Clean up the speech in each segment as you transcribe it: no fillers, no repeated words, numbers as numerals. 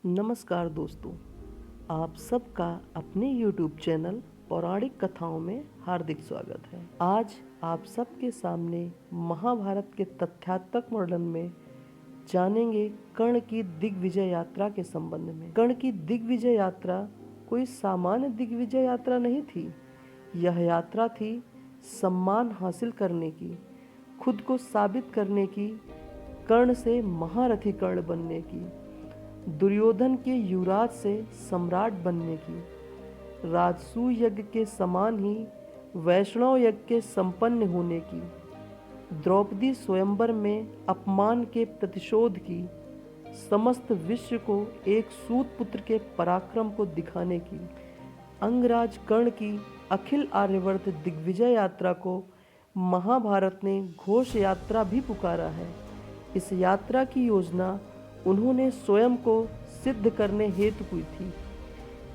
नमस्कार दोस्तों, आप सबका अपने YouTube चैनल पौराणिक कथाओं में हार्दिक स्वागत है। आज आप सबके सामने महाभारत के तथ्यात्मक वर्णन में जानेंगे कर्ण की दिग्विजय यात्रा के संबंध में। कर्ण की दिग्विजय यात्रा कोई सामान्य दिग्विजय यात्रा नहीं थी। यह यात्रा थी सम्मान हासिल करने की, खुद को साबित करने की, कर्ण से महारथी कर्ण बनने की, दुर्योधन के युवराज से सम्राट बनने की, राजसूय यज्ञ के समान ही वैष्णव यज्ञ के संपन्न होने की, द्रौपदी स्वयंवर में अपमान के प्रतिशोध की, समस्त विश्व को एक सूत पुत्र के पराक्रम को दिखाने की, अंगराज कर्ण की अखिल आर्यवर्त दिग्विजय यात्रा को महाभारत ने घोष यात्रा भी पुकारा है। इस यात्रा की योजना उन्होंने स्वयं को सिद्ध करने हेतु हुई थी।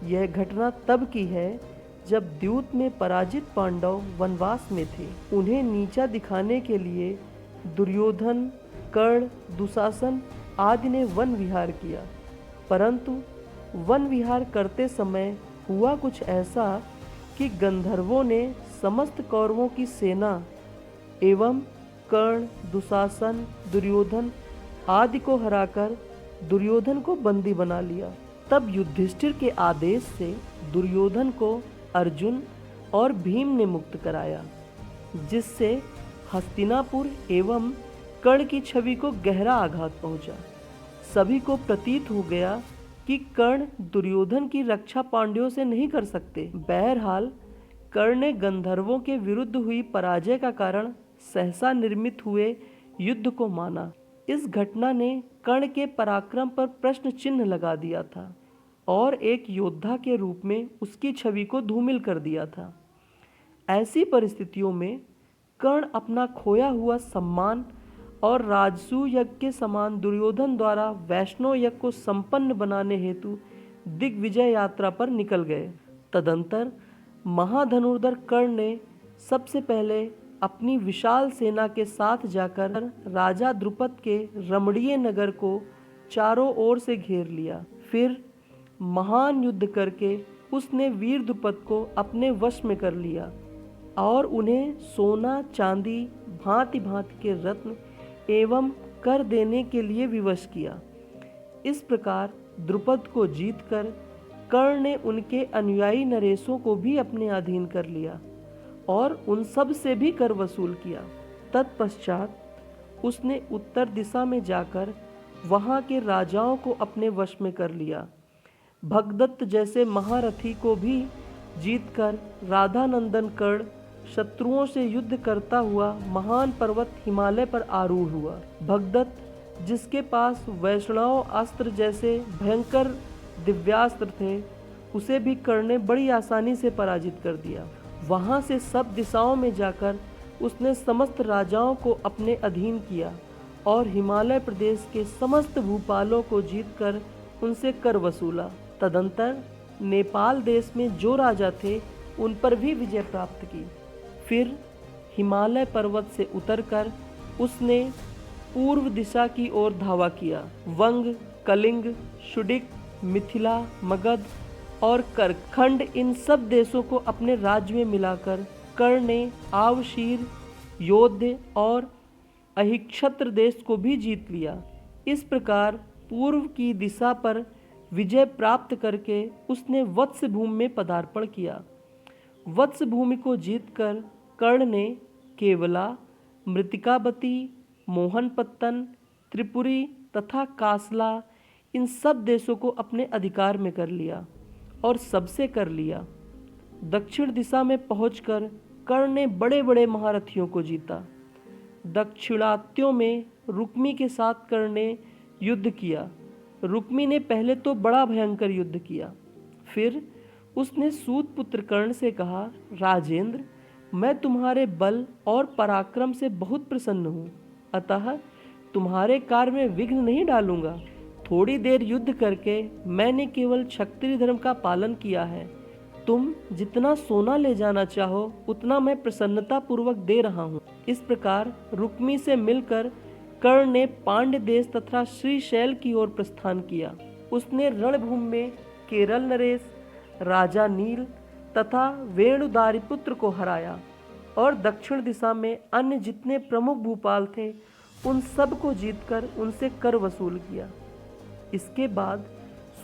यह घटना तब की है जब द्यूत में पराजित पांडव वनवास में थे। उन्हें नीचा दिखाने के लिए दुर्योधन, कर्ण, दुशासन आदि ने वन विहार किया, परंतु वन विहार करते समय हुआ कुछ ऐसा कि गंधर्वों ने समस्त कौरवों की सेना एवं कर्ण, दुशासन, दुर्योधन आदि को हराकर दुर्योधन को बंदी बना लिया। तब युधिष्ठिर के आदेश से दुर्योधन को अर्जुन और भीम ने मुक्त कराया, जिससे हस्तिनापुर एवं कर्ण की छवि को गहरा आघात पहुंचा। सभी को प्रतीत हो गया कि कर्ण दुर्योधन की रक्षा पांडवों से नहीं कर सकते। बहरहाल कर्ण ने गंधर्वों के विरुद्ध हुई पराजय का कारण सहसा निर्मित हुए युद्ध को माना। इस घटना ने कर्ण के पराक्रम पर प्रश्न चिन्ह लगा दिया था और एक योद्धा के रूप में उसकी छवि को धूमिल कर दिया था। ऐसी परिस्थितियों में कर्ण अपना खोया हुआ सम्मान और राजसूय यज्ञ के समान दुर्योधन द्वारा वैष्णव यज्ञ को संपन्न बनाने हेतु दिग्विजय यात्रा पर निकल गए। तदंतर महाधनुर्धर कर्ण ने सबसे पहले अपनी विशाल सेना के साथ जाकर राजा द्रुपद के रमणीय नगर को चारों ओर से घेर लिया। फिर महान युद्ध करके उसने वीर द्रुपद को अपने वश में कर लिया और उन्हें सोना, चांदी, भांति भांति के रत्न एवं कर देने के लिए विवश किया। इस प्रकार द्रुपद को जीतकर कर्ण ने उनके अनुयायी नरेशों को भी अपने अधीन कर लिया और उन सब से भी कर वसूल किया। तत्पश्चात उसने उत्तर दिशा में जाकर वहां के राजाओं को अपने वश में कर लिया। भगदत्त जैसे महारथी को भी जीतकर राधानंदन कर्ण शत्रुओं से युद्ध करता हुआ महान पर्वत हिमालय पर आरूढ़ हुआ। भगदत्त, जिसके पास वैष्णव अस्त्र जैसे भयंकर दिव्यास्त्र थे, उसे भी कर्ण ने बड़ी आसानी से पराजित कर दिया। वहां से सब दिशाओं में जाकर उसने समस्त राजाओं को अपने अधीन किया और हिमालय प्रदेश के समस्त भूपालों को जीतकर उनसे कर वसूला। तदंतर नेपाल देश में जो राजा थे उन पर भी विजय प्राप्त की। फिर हिमालय पर्वत से उतरकर उसने पूर्व दिशा की ओर धावा किया। वंग, कलिंग, शुडिक, मिथिला, मगध और करखंड, इन सब देशों को अपने राज्य में मिलाकर कर्ण ने आवशीर, योध्य और अहिक्षत्र देश को भी जीत लिया। इस प्रकार पूर्व की दिशा पर विजय प्राप्त करके उसने वत्स भूमि में पदार्पण किया। वत्स भूमि को जीतकर कर्ण ने केवला, मृतिकावती, मोहनपत्तन, त्रिपुरी तथा कासला, इन सब देशों को अपने अधिकार में कर लिया और सबसे कर लिया। दक्षिण दिशा में पहुंचकर कर्ण ने बड़े बड़े महारथियों को जीता। दक्षिणात्यों में रुक्मी के साथ कर्ण ने युद्ध किया। रुक्मी ने पहले तो बड़ा भयंकर युद्ध किया। फिर उसने सूत पुत्र कर्ण से कहा, राजेंद्र, मैं तुम्हारे बल और पराक्रम से बहुत प्रसन्न हूँ, अतः तुम्हारे कार्य में विघ्न नहीं डालूंगा। थोड़ी देर युद्ध करके मैंने केवल क्षत्रिय धर्म का पालन किया है। तुम जितना सोना ले जाना चाहो उतना मैं प्रसन्नता पूर्वक दे रहा हूँ। इस प्रकार रुक्मी से मिलकर कर्ण ने पांड्य देश तथा श्रीशैल की ओर प्रस्थान किया। उसने रणभूमि में केरल नरेश, राजा नील तथा वेणुदारिपुत्र को हराया और दक्षिण दिशा में अन्य जितने प्रमुख भूपाल थे उन सब को जीतकर उनसे कर वसूल किया। इसके बाद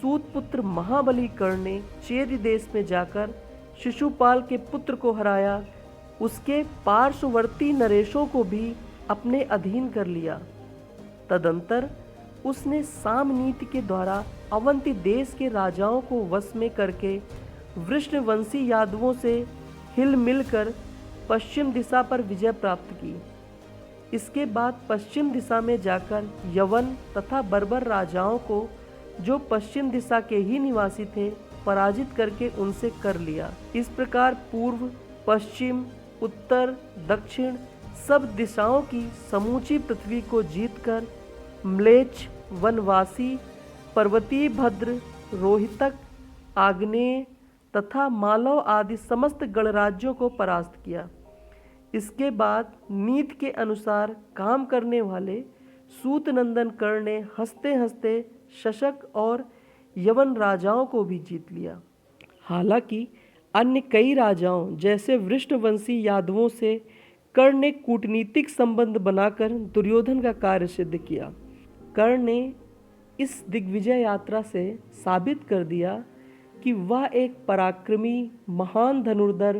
सूत पुत्र महाबली कर्ण ने चेदि देश में जाकर शिशुपाल के पुत्र को हराया, उसके पार्श्ववर्ती नरेशों को भी अपने अधीन कर लिया। तदंतर उसने सामनीति के द्वारा अवंती देश के राजाओं को वश में करके वृष्णवंशी यादवों से हिल मिलकर पश्चिम दिशा पर विजय प्राप्त की। इसके बाद पश्चिम दिशा में जाकर यवन तथा बर्बर राजाओं को, जो पश्चिम दिशा के ही निवासी थे, पराजित करके उनसे कर लिया। इस प्रकार पूर्व, पश्चिम, उत्तर, दक्षिण सब दिशाओं की समूची पृथ्वी को जीतकर म्लेच्छ, वनवासी, पर्वतीय भद्र, रोहितक, आग्नेय तथा मालव आदि समस्त गणराज्यों को परास्त किया। इसके बाद नीति के अनुसार काम करने वाले सूतनंदन कर्ण ने हंसते हंसते शशक और यवन राजाओं को भी जीत लिया। हालांकि अन्य कई राजाओं जैसे वृष्णवंशी यादवों से कर्ण ने कूटनीतिक संबंध बनाकर दुर्योधन का कार्य सिद्ध किया। कर्ण ने इस दिग्विजय यात्रा से साबित कर दिया कि वह एक पराक्रमी, महान धनुर्धर,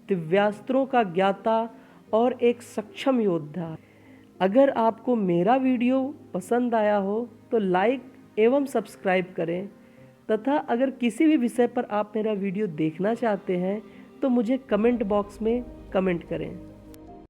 दिव्यास्त्रों का ज्ञाता और एक सक्षम योद्धा है। अगर आपको मेरा वीडियो पसंद आया हो तो लाइक एवं सब्सक्राइब करें तथा अगर किसी भी विषय पर आप मेरा वीडियो देखना चाहते हैं तो मुझे कमेंट बॉक्स में कमेंट करें।